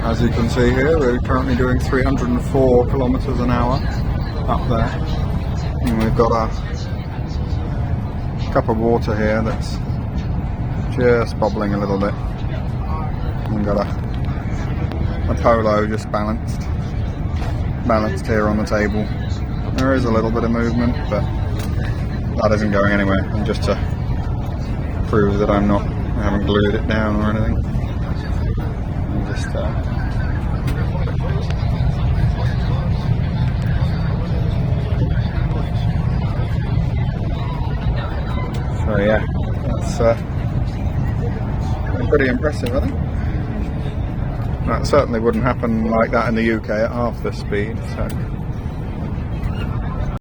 As you can see here, we're currently doing 304 kilometers an hour up there. And we've got a cup of water here that's just bubbling a little bit. And we've got a Polo just balanced here on the table. There is a little bit of movement, but that isn't going anywhere. And just to prove that I haven't glued it down or anything. I'm just so yeah, that's pretty impressive, I think. That certainly wouldn't happen like that in the UK at half this speed. So